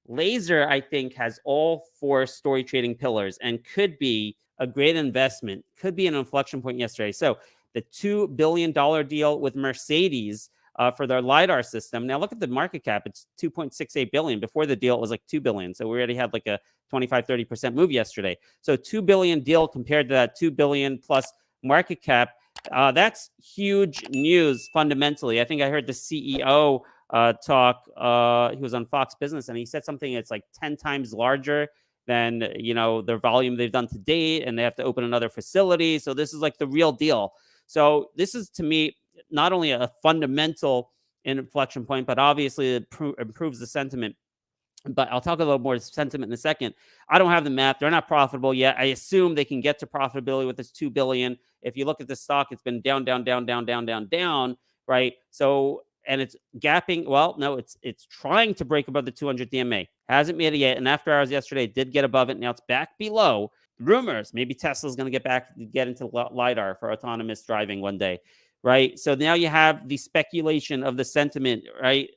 LAZR, I think, has all 4 story trading pillars and could be a great investment, could be an inflection point yesterday. So the $2 billion deal with Mercedes for their LiDAR system. Now look at the market cap. It's 2.68 billion. Before the deal, it was like 2 billion. So we already had like a 25-30% move yesterday. So 2 billion deal compared to that 2 billion plus market cap. That's huge news fundamentally. I think I heard the CEO talk. He was on Fox Business, and he said something that's like 10 times larger than their volume they've done to date, and they have to open another facility. So this is like the real deal. So this is, to me, not only a fundamental inflection point, but obviously it improves the sentiment. But I'll talk a little more sentiment in a second. I don't have the math. They're not profitable yet. I assume they can get to profitability with this $2 billion. If you look at the stock, it's been down, right? So, and it's gapping. Well, no, it's trying to break above the 200 DMA. Hasn't made it yet. And after hours yesterday, it did get above it. Now it's back below. Rumors, maybe Tesla's going to get into LiDAR for autonomous driving one day, right? So now you have the speculation of the sentiment, right?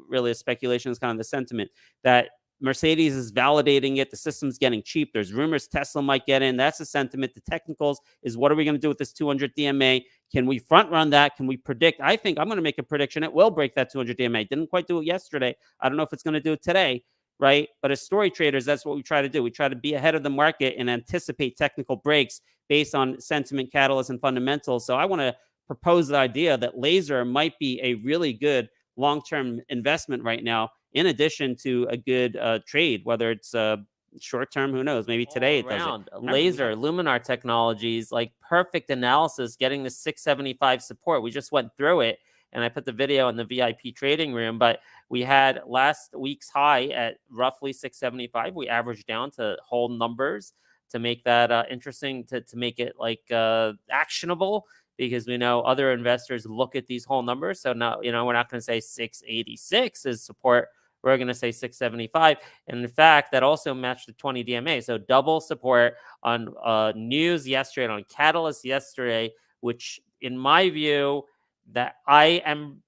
Really, a speculation is kind of the sentiment that Mercedes is validating it. The system's getting cheap. There's rumors Tesla might get in. That's the sentiment. The technicals is, what are we going to do with this 200 DMA? Can we front run that? Can we predict? I think I'm going to make a prediction. It will break that 200 DMA. Didn't quite do it yesterday. I don't know if it's going to do it today, right? But as story traders, that's what we try to do. We try to be ahead of the market and anticipate technical breaks based on sentiment, catalysts, and fundamentals. So I want to propose the idea that LAZR might be a really good long-term investment right now, in addition to a good trade, whether it's short-term, who knows, maybe today it does it. LAZR, Luminar Technologies, like perfect analysis, getting the 675 support. We just went through it, and I put the video in the VIP trading room, but we had last week's high at roughly 675. We averaged down to hold numbers to make that interesting, to make it like actionable, because we know other investors look at these whole numbers. So now, we're not going to say 686 is support. We're going to say 675. And in fact, that also matched the 20 DMA. So double support on news yesterday, on catalyst yesterday, which in my view, that I am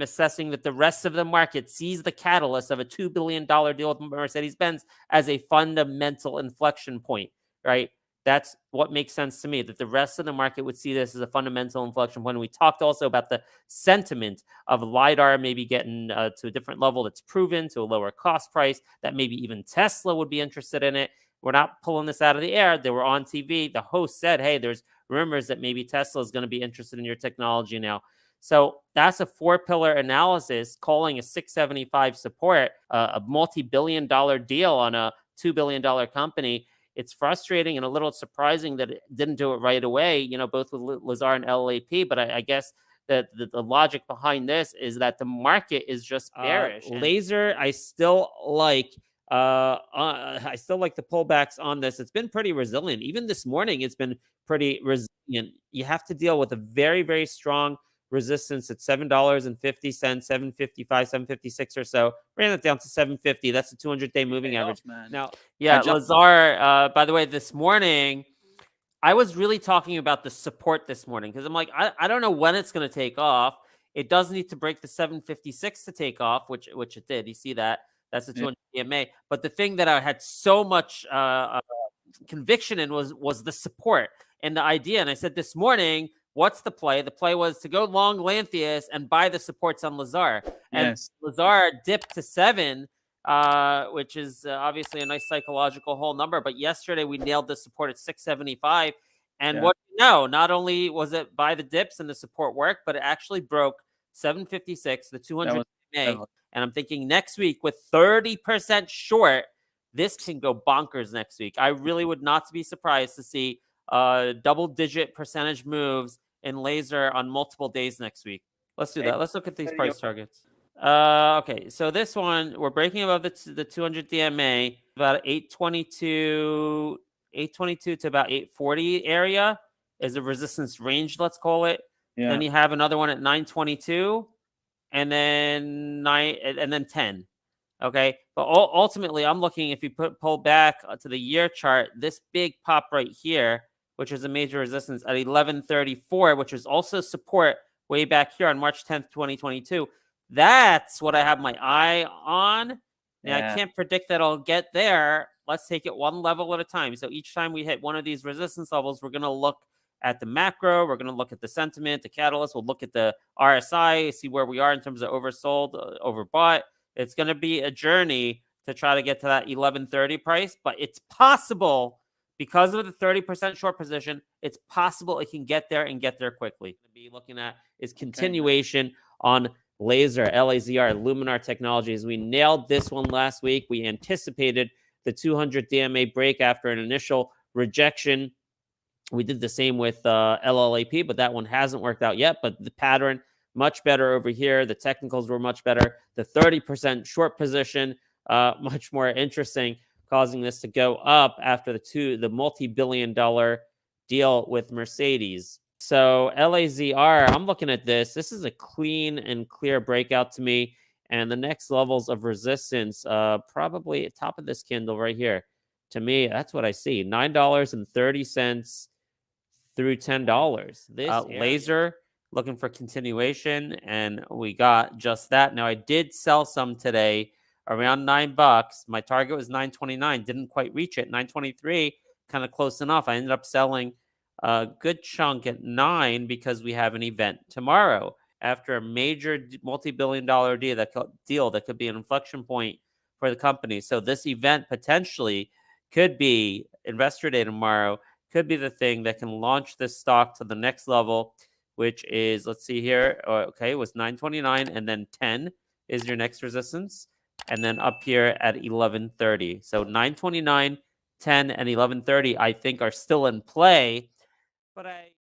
assessing that the rest of the market sees the catalyst of a $2 billion deal with Mercedes-Benz as a fundamental inflection point, right? That's what makes sense to me, that the rest of the market would see this as a fundamental inflection point. We talked also about the sentiment of LiDAR maybe getting to a different level that's proven, to a lower cost price, that maybe even Tesla would be interested in it. We're not pulling this out of the air. They were on TV. The host said, hey, there's rumors that maybe Tesla is going to be interested in your technology now. So that's a 4-pillar analysis, calling a 675 support, a multi-billion-dollar deal on a $2 billion company. It's frustrating and a little surprising that it didn't do it right away, both with LAZR and LAP. But I guess that the logic behind this is that the market is just bearish. LAZR, I still like the pullbacks on this. It's been pretty resilient. Even this morning, it's been pretty resilient. You have to deal with a very, very strong resistance at $7.50, $7.55, $7.56 or so. Ran it down to $7.50. That's the 200-day moving average. Now, yeah, LAZR, by the way, this morning, I was really talking about the support this morning, because I'm like, I don't know when it's going to take off. It does need to break the 756 to take off, which it did. You see that? That's the 200 EMA. But the thing that I had so much conviction in was the support and the idea. And I said this morning, what's the play? The play was to go long Lantheus and buy the supports on LAZR. And LAZR dipped to 7, which is obviously a nice psychological whole number. But yesterday we nailed the support at 675. And what do you know? Not only was it by the dips and the support work, but it actually broke 756, the 200 DMA. And I'm thinking next week with 30% short, this can go bonkers next week. I really would not be surprised to see double-digit percentage moves in LAZR on multiple days next week. Let's do that. Let's look at these price targets. Okay, so this one, we're breaking above the 200 DMA, about 822 to about 840 area is a resistance range, let's call it. Yeah. Then you have another one at 922, and then 10. Okay, but ultimately, I'm looking, if you pull back to the year chart, this big pop right here, which is a major resistance at 1134, which is also support way back here on March 10th, 2022. That's what I have my eye on. Now, I Yeah. can't predict that I'll get there. Let's take it one level at a time. So each time we hit one of these resistance levels, we're going to look at the macro. We're going to look at the sentiment, the catalyst. We'll look at the RSI, see where we are in terms of oversold, overbought. It's going to be a journey to try to get to that 1130 price, but it's possible because of the 30% short position. It's possible it can get there and get there quickly. To be looking at is continuation on LAZR, LAZR, Luminar Technologies. We nailed this one last week. We anticipated the 200 DMA break after an initial rejection. We did the same with LLAP, but that one hasn't worked out yet. But the pattern, much better over here. The technicals were much better. The 30% short position, much more interesting, causing this to go up after the multi-billion-dollar deal with Mercedes. So LAZR, I'm looking at this. This is a clean and clear breakout to me. And the next levels of resistance, probably at top of this candle right here. To me, that's what I see. $9.30 through $10. This LAZR looking for continuation, and we got just that. Now, I did sell some today around $9. My target was $9.29. Didn't quite reach it. $9.23, kind of close enough. I ended up selling a good chunk at $9 because we have an event tomorrow after a major multi-billion-dollar deal that could be an inflection point for the company. So this event potentially could be Investor Day tomorrow. Could be the thing that can launch this stock to the next level, which is, let's see here. Okay, it was 9.29, and then 10 is your next resistance, and then up here at 11.30. So 9.29, 10, and 11.30, I think, are still in play. But I